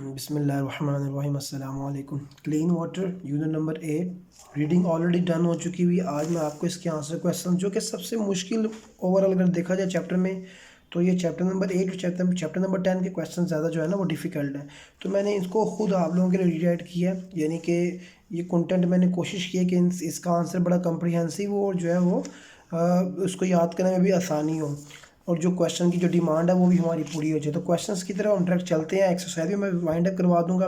बिस्मिल्लाहिर्रहमानिर्रहीम अस्सलाम वालेकुम। Clean water unit number 8 reading already done हो चुकी हुई। आज मैं आपको इसके आंसर क्वेश्चन जो कि सबसे मुश्किल ओवरऑल अगर देखा जाए चैप्टर में, तो ये चैप्टर नंबर 8 और चैप्टर नंबर 10 के क्वेश्चन ज़्यादा जो है ना वो डिफ़िकल्ट है। तो मैंने इसको खुद आप लोगों के लिए रीराइट किया है, यानी कि ये कंटेंट मैंने कोशिश की है कि इसका आंसर बड़ा कम्प्रीहेंसिव हो और जो है वो उसको याद करने में भी आसानी हो, और जो क्वेश्चन की जो डिमांड है वो भी हमारी पूरी हो जाए। तो क्वेश्चंस की तरफ हम डायरेक्ट चलते हैं। एक्सरसाइज भी मैं वाइंड अप करवा दूंगा।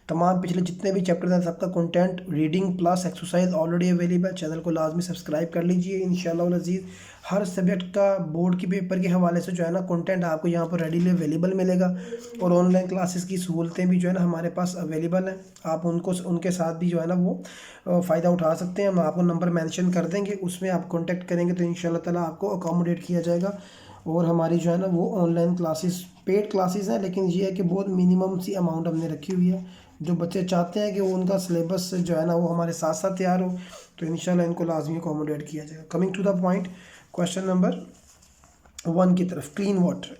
तमाम पिछले जितने भी चैप्टर हैं सबका content reading plus exercise already available. Channel को लाजमी सब्सक्राइब कर लीजिए। इंशाल्लाह अज़ीज़ हर सब्जेक्ट का बोर्ड की पेपर के हवाले से जो है ना कंटेंट आपको यहाँ पर रेडीली अवेलेबल मिलेगा, और ऑनलाइन क्लासेस की सहूलतें भी जो है ना हमारे पास अवेलेबल हैं। आप उनके साथ भी जो है ना वो फ़ायदा उठा सकते हैं। हम आपको नंबर मेंशन कर देंगे, उसमें आप कॉन्टैक्ट करेंगे तो इंशाल्लाह ताला आपको अकोमोडेट किया जाएगा। और हमारी जो है ना वो ऑनलाइन क्लासेस पेड क्लासेस हैं, लेकिन ये है कि बहुत मिनिमम सी अमाउंट हमने रखी हुई है। जो बच्चे चाहते हैं कि वो उनका सिलेबस जो है ना वो हमारे साथ साथ तैयार हो, तो इंशाल्लाह इनको लाजमी अकोमोडेट किया जाएगा। Coming to the point, question number 1 की तरफ। Clean water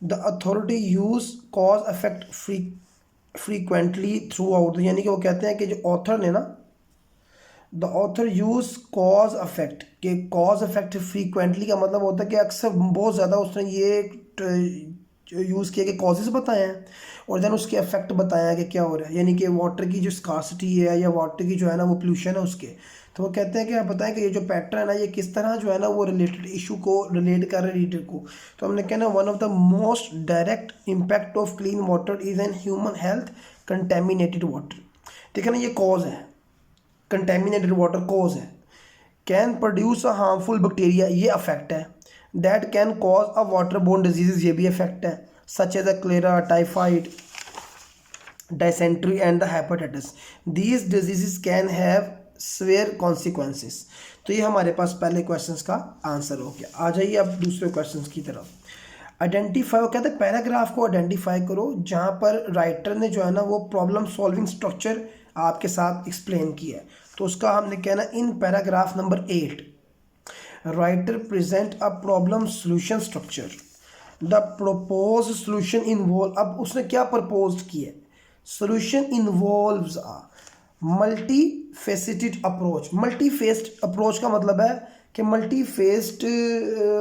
the authority use cause affect frequently throughout, यानी कि वो कहते हैं कि जो ऑथर ने ना the author use cause affect, के कॉज अफेक्ट फ्रीक्वेंटली का मतलब होता है कि अक्सर बहुत ज़्यादा उसने ये यूज़ किया कि कॉजेज़ बताए हैं और देन उसके अफेक्ट बताया है कि क्या हो रहा है, यानी कि वाटर की जो स्कार्सिटी है या वाटर की जो है ना वो पोल्यूशन है उसके। तो वो कहते हैं कि आप बताएं कि ये जो पैटर्न है ना ये किस तरह जो है ना वो रिलेटेड इशू को रिलेट कर रहे हैं रीडर को। तो हमने कहना one of the most direct impact of clean water is an human health contaminated water. ठीक है ना, ये कॉज है, कंटेमिनेटेड वाटर कॉज है। Can produce a harmful bacteria, ये अफेक्ट है। That can cause a water borne diseases, ये भी अफेक्ट है, such as a cholera, typhoid, dysentery and the hepatitis. These diseases can have severe consequences. तो ये हमारे पास पहले क्वेश्चंस का आंसर हो गया। आ जाइए अब दूसरे क्वेश्चंस की तरफ। आइडेंटिफाई, वो कहते हैं पैराग्राफ को आइडेंटिफाई करो जहाँ पर राइटर ने जो है ना वो प्रॉब्लम सॉल्विंग स्ट्रक्चर आपके साथ एक्सप्लेन किया है। तो उसका हमने कहना in paragraph number 8 writer present a problem solution structure. The propose solution involve, अब उसने क्या प्रपोज किया, solution involves a multi faceted approach. Multi faced approach का मतलब है कि मल्टी फेस्ड,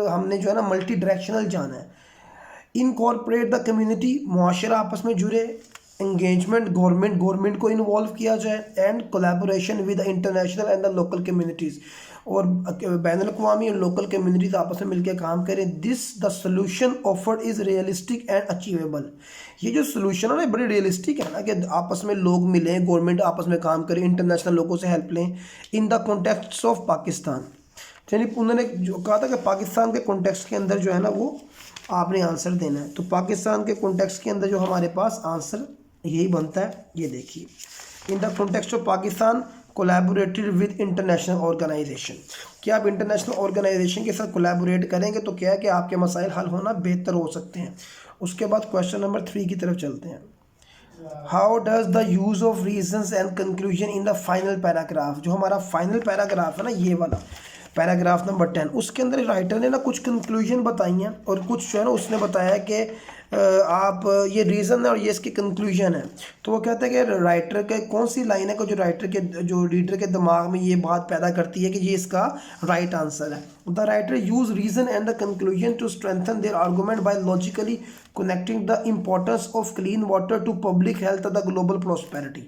हमने जो है ना मल्टी डायरेक्शनल जाना है। इनकॉर्पोरेट द कम्युनिटी, मुआशरा आपस में जुड़े। एंगेजमेंट, गवर्नमेंट को इन्वॉल्व किया जाए। And collaboration with the international and the local communities, और बैन अवी और लोकल कम्युनिटीज़ आपस में मिलकर काम करें। This the solution offered is realistic and achievable. ये जो सोल्यूशन है ना बड़ी रियलिस्टिक है ना, कि आपस में लोग मिलें, गवर्नमेंट आपस में काम करें, इंटरनेशनल लोगों से हेल्प लें। इन द कॉन्टेक्स्ट ऑफ पाकिस्तान, यानी उन्होंने जो कहा था कि पाकिस्तान के कॉन्टेक्स्ट के अंदर जो है ना वो आपने आंसर देना है। तो पाकिस्तान के कॉन्टेक्स्ट के अंदर जो हमारे पास आंसर यही बनता है, ये देखिए। In the context of Pakistan collaborated with international organization, कि आप इंटरनेशनल ऑर्गेनाइजेशन के साथ कोलैबोरेट करेंगे तो क्या है कि आपके मसाइल हल होना बेहतर हो सकते हैं। उसके बाद क्वेश्चन नंबर 3 की तरफ चलते हैं। How does the use of reasons and conclusion in the final paragraph, जो हमारा फाइनल पैराग्राफ है ना ये वाला पैराग्राफ नंबर 10, उसके अंदर राइटर ने ना कुछ कंक्लूजन बताई हैं और कुछ जो है ना उसने बताया कि आप ये रीज़न है और ये इसकी कंक्लूजन है। तो वो कहता है कि राइटर के कौन सी लाइन है जो राइटर के जो रीडर के दिमाग में ये बात पैदा करती है कि ये इसका राइट आंसर है। The writer use reason and the conclusion to strengthen their argument by logically connecting the importance of clean water to public health the global prosperity.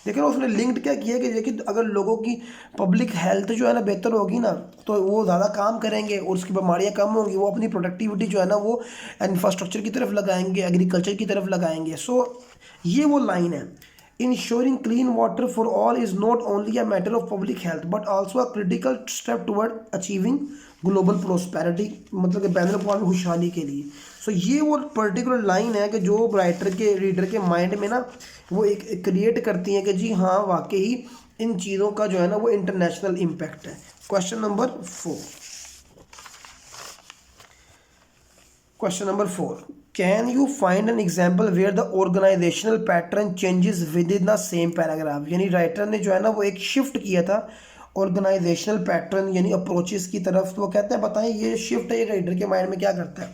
देखिए उसने लिंक्ड क्या किया कि देखिए अगर लोगों की पब्लिक हेल्थ जो है ना बेहतर होगी ना तो वो ज़्यादा काम करेंगे और उसकी बीमारियाँ कम होंगी, वो अपनी प्रोडक्टिविटी जो है ना वो इंफ्रास्ट्रक्चर की तरफ लगाएंगे, एग्रीकल्चर की तरफ लगाएंगे। सो ये वो लाइन है। Ensuring clean water for all is not only a matter of public health but also a critical step toward achieving global prosperity, मतलब कि बैन अवी खुशहाली के लिए। सो ये वो पर्टिकुलर लाइन है कि जो राइटर के रीडर के माइंड में ना वो एक क्रिएट करती है कि जी हाँ वाकई इन चीज़ों का जो है ना वो इंटरनेशनल इम्पैक्ट है। Question number 4, can you find an example where the organizational pattern changes within the same paragraph, यानी राइटर ने जो है ना वो एक शिफ्ट किया था ऑर्गेनाइजेशनल पैटर्न यानी अप्रोचेस की तरफ। तो वो कहते हैं बताएं ये शिफ्ट है ये राइटर के माइंड में क्या करता है।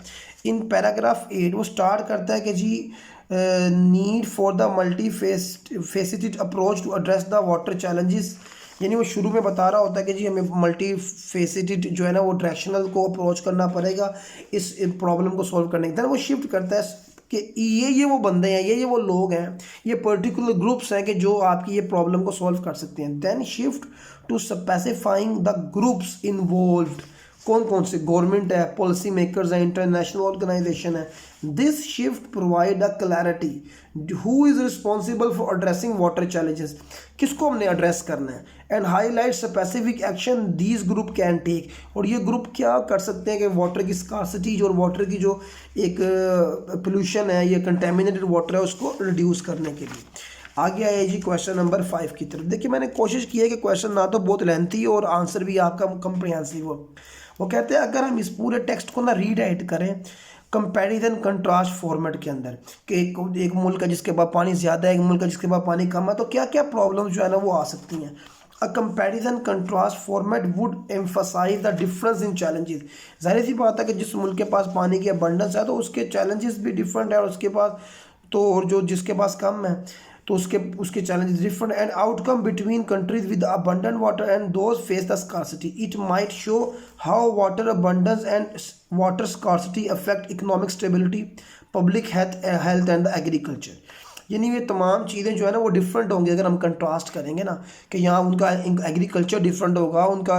इन पैराग्राफ 8 वो स्टार्ट करता है कि जी need for the multifaceted approach to address the water challenges, यानी वो शुरू में बता रहा होता है कि जी हमें मल्टी फेसिटेड जो है ना वो डायरेक्शनल को अप्रोच करना पड़ेगा इस प्रॉब्लम को सॉल्व करने के। देन वो शिफ्ट करता है कि ये वो बंदे हैं, ये वो लोग हैं, ये पर्टिकुलर ग्रुप्स हैं कि जो आपकी ये प्रॉब्लम को सॉल्व कर सकते हैं। Then shift to specifying the groups involved, कौन कौन से, गवर्नमेंट है, पॉलिसी मेकर्स है, इंटरनेशनल ऑर्गेनाइजेशन है। This shift provide a clarity who is responsible for addressing water challenges, किसको हमने एड्रेस करना है, and highlight specific action these group can take, और ये ग्रुप क्या कर सकते हैं कि वाटर की स्कार्सिटी और वाटर की जो एक पोल्यूशन है, ये कंटेमिनेटेड वाटर है, उसको रिड्यूस करने के लिए। आगे आइए जी क्वेश्चन नंबर 5 की तरफ। देखिए मैंने कोशिश की है कि क्वेश्चन ना तो बहुत लेंथी हो और आंसर भी आपका कंप्रिहेंसिव हो। वो कहते हैं अगर हम इस पूरे टेक्स्ट को ना रीराइट करें कंपैरिजन कंट्रास्ट फॉर्मेट के अंदर कि एक मुल्क है जिसके पास पानी ज़्यादा है, एक मुल्क है जिसके पास पानी कम है, तो क्या क्या प्रॉब्लम जो है ना वो आ सकती हैं। A comparison contrast format would emphasize the difference in challenges, जाहिर सी बात है कि जिस मुल्क के पास पानी की अबंडेंस है तो उसके चैलेंजेस भी डिफरेंट है, और उसके पास तो और जो जिसके पास कम है तो उसके challenges different, and outcome between countries with abundant water and those face the scarcity, it might show how water abundance and water scarcity affect economic stability, public health and the agriculture. यानी ये तमाम चीज़ें जो है ना वो different होंगी अगर हम कंट्रास्ट करेंगे ना, कि यहाँ उनका एग्रीकल्चर डिफरेंट होगा, उनका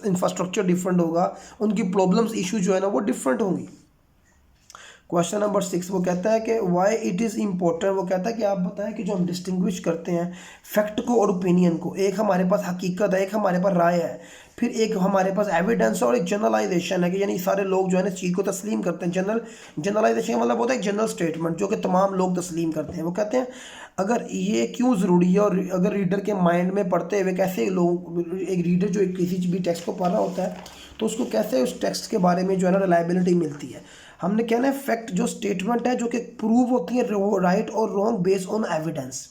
इंफ्रास्ट्रक्चर डिफरेंट होगा, उनकी प्रॉब्लम्स इशू जो है ना वो डिफरेंट होंगी। क्वेश्चन नंबर 6 वो कहता है कि वाई इट इज़ इम्पोर्टेंट, वो कहता है कि आप बताएं कि जो हम डिस्टिंग्विश करते हैं फैक्ट को और ओपिनियन को, एक हमारे पास हकीकत है, एक हमारे पास राय है, फिर एक हमारे पास एविडेंस और एक जनरलाइजेशन है कि यानी सारे लोग जो है ना इस चीज़ को तस्लीम करते हैं। जनरलाइजेशन का मतलब होता है जनरल स्टेटमेंट जो कि तमाम लोग तस्लीम करते हैं। वो कहते हैं अगर ये क्यों ज़रूरी है, और अगर रीडर के माइंड में पढ़ते हुए कैसे लोग, एक रीडर जो किसी भी टेक्स्ट को पढ़ रहा होता है तो उसको कैसे उस टेक्स्ट के बारे में जो है ना रिलायबिलिटी मिलती है। हमने कहना है फैक्ट जो स्टेटमेंट है जो कि प्रूव होती है राइट और रॉन्ग बेस्ड ऑन एविडेंस।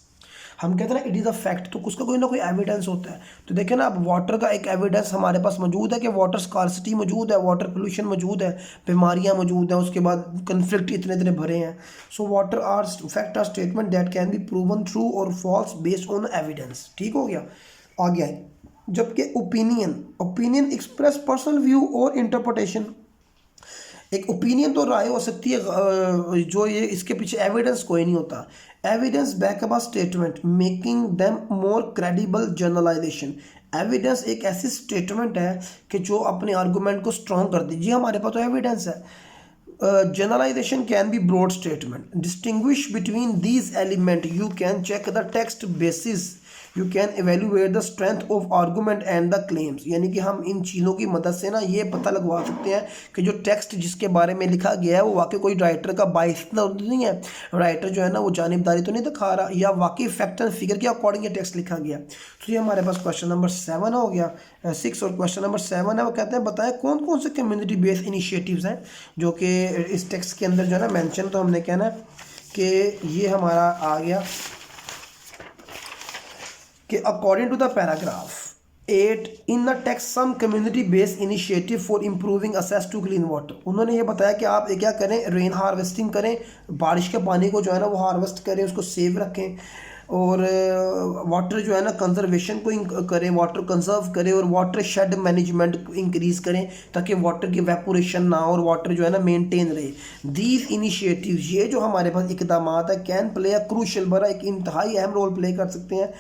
हम कहते हैं ना इट इज़ अ फैक्ट, तो उसका कोई ना कोई एविडेंस होता है। तो देखें ना अब वाटर का एक एविडेंस हमारे पास मौजूद है कि वाटर स्कार्सिटी मौजूद है, वाटर पोल्यूशन मौजूद है, बीमारियां मौजूद हैं, उसके बाद कन्फ्लिक्ट इतने इतने भरे हैं। So water are fact are statement that can be proven true और फॉल्स बेस्ड ऑन एविडेंस। ठीक हो गया, आ गया है। जबकि ओपिनियन एक्सप्रेस पर्सनल व्यू और इंटरप्रिटेशन, एक ओपिनियन तो राय हो सकती है जो ये इसके पीछे एविडेंस कोई नहीं होता। Evidence backup a statement making them more credible generalization, evidence एक ऐसी स्टेटमेंट है कि जो अपने आर्गूमेंट को स्ट्रॉन्ग कर दीजिए, हमारे पास तो एविडेंस है। generalization can be broad statement, distinguish between these element, you can check the text basis, you can evaluate the strength of argument and the claims। यानी कि हम इन चीज़ों की मदद से ना ये पता लगवा सकते हैं कि जो टेक्स्ट जिसके बारे में लिखा गया है वो वाकई कोई राइटर का बाइस तो नहीं है, राइटर जो है ना वो जानिबदारी तो नहीं दिखा रहा, या वाकई फैक्ट एंड फिगर के अकॉर्डिंग ये टेक्स्ट लिखा गया। तो ये हमारे पास क्वेश्चन नंबर 7 हो गया 6, और क्वेश्चन नंबर 7 है वो कहते हैं बताएं कौन कौन से कम्युनिटी बेस्ड इनिशिएटिव्स हैं जो कि इस टेक्स्ट के अंदर जो है ना मेंशन। तो हमने कहना कि ये हमारा आ गया कि according to the paragraph 8 in the text some community based initiative for improving access to clean water. उन्होंने ये बताया कि आप क्या करें, रेन हार्वेस्टिंग करें, बारिश के पानी को जो है ना वो हार्वेस्ट करें, उसको सेव रखें, और वाटर जो है ना कंजर्वेशन को करें, वाटर कंजर्व करें, और वाटर शेड मैनेजमेंट इंक्रीज़ करें ताकि वाटर की वेपोरेशन ना हो और वाटर जो है ना मेंटेन रहे। दीज इनिशिएटिव्स, ये जो हमारे पास इकदाम है, कैन प्ले अ क्रूशल, बड़ा एक इंतहाई अहम रोल प्ले कर सकते हैं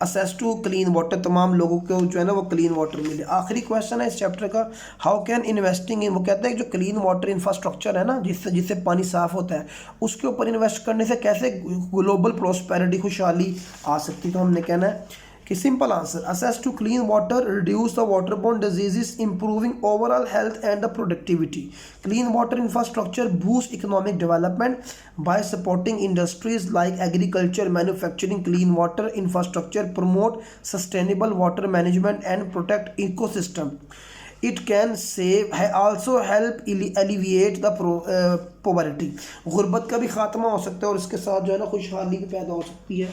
असेस टू क्लीन वाटर, तमाम लोगों को जो है ना वो क्लीन वाटर मिले। आखिरी क्वेश्चन है इस चैप्टर का, हाउ कैन इन्वेस्टिंग इन, वो कहते हैं जो क्लीन वाटर इंफ्रास्ट्रक्चर है ना जिससे पानी साफ़ होता है उसके ऊपर इन्वेस्ट करने से कैसे ग्लोबल प्रॉस्पेरिटी खुशहाली आ सकती। तो हमने कहना है कि simple answer, access to clean water reduce the waterborne diseases improving overall health and the productivity. Clean water infrastructure boost economic development by supporting industries like agriculture, manufacturing. Clean water infrastructure promote sustainable water management and protect ecosystem. It can save also help alleviate the poverty, गुर्बत का भी खात्मा हो सकता है और इसके साथ जो है ना खुशहाली भी पैदा हो सकती है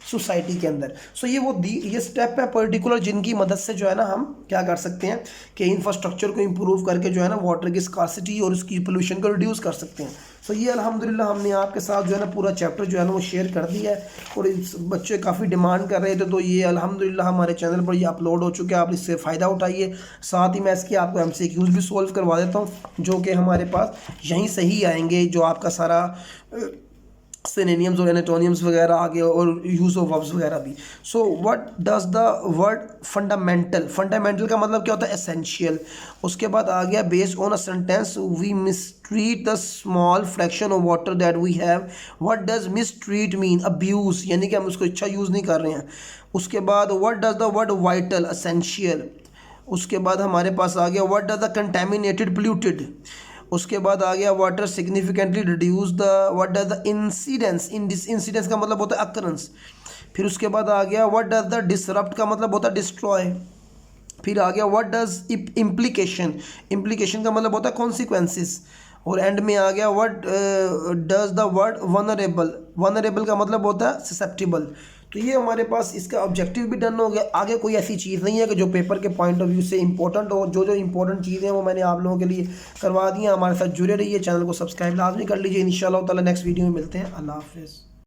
सोसाइटी के अंदर। सो ये स्टेप है पर्टिकुलर जिनकी मदद से जो है ना हम क्या कर सकते हैं कि इंफ्रास्ट्रक्चर को इम्प्रूव करके जो है ना वाटर की स्कार्सिटी और उसकी पोल्यूशन को रिड्यूस कर सकते हैं। सो ये अल्हम्दुलिल्लाह हमने आपके साथ जो है ना पूरा चैप्टर जो है ना वो शेयर कर दिया है, और इस बच्चे काफ़ी डिमांड कर रहे थे, तो ये अल्हम्दुलिल्लाह हमारे चैनल पर ये अपलोड हो चुके हैं। आप इससे फ़ायदा उठाइए। साथ ही मैं इसकी आपको MCQs भी सोल्व करवा देता हूँ, जो कि हमारे पास यहीं से ही आएंगे, जो आपका सारा सिनोनिम्स और एंटोनिम्स वगैरह आगे, और यूज़ ऑफ वर्ब्स वगैरह भी। So what does the word fundamental, fundamental का मतलब क्या होता है? एसेंशियल। उसके बाद आ गया based on a sentence we mistreat the small fraction of water that we have. What does mistreat mean? Abuse, यानी कि हम उसको अच्छा यूज़ नहीं कर रहे हैं। उसके बाद what does the word vital, essential. उसके बाद हमारे पास आ गया what does the contaminated, polluted. उसके बाद आ गया water significantly reduce the, what does the incidence, in this incidence का मतलब होता है अकरेंस। फिर उसके बाद आ गया व्हाट डज द डिसरप्ट का मतलब होता है डिस्ट्रॉय। फिर आ गया व्हाट डज इम्प्लीकेशन, इम्प्लीकेशन का मतलब होता है कॉन्सिक्वेंसेस। और एंड में आ गया what does the word vulnerable, vulnerable का मतलब होता है ससेप्टिबल। तो ये हमारे पास इसका ऑब्जेक्टिव भी डन हो गया। आगे कोई ऐसी चीज़ नहीं है कि जो पेपर के पॉइंट ऑफ व्यू से इंपॉर्टेंट हो। जो जो इंपॉर्टेंट चीज़ें हैं वो मैंने आप लोगों के लिए करवा दी हैं। हमारे साथ जुड़े रहिए, चैनल को सब्सक्राइब लाजमी कर लीजिए। इंशाअल्लाह ताला नेक्स्ट वीडियो में मिलते हैं। अल्लाह हाफिज़।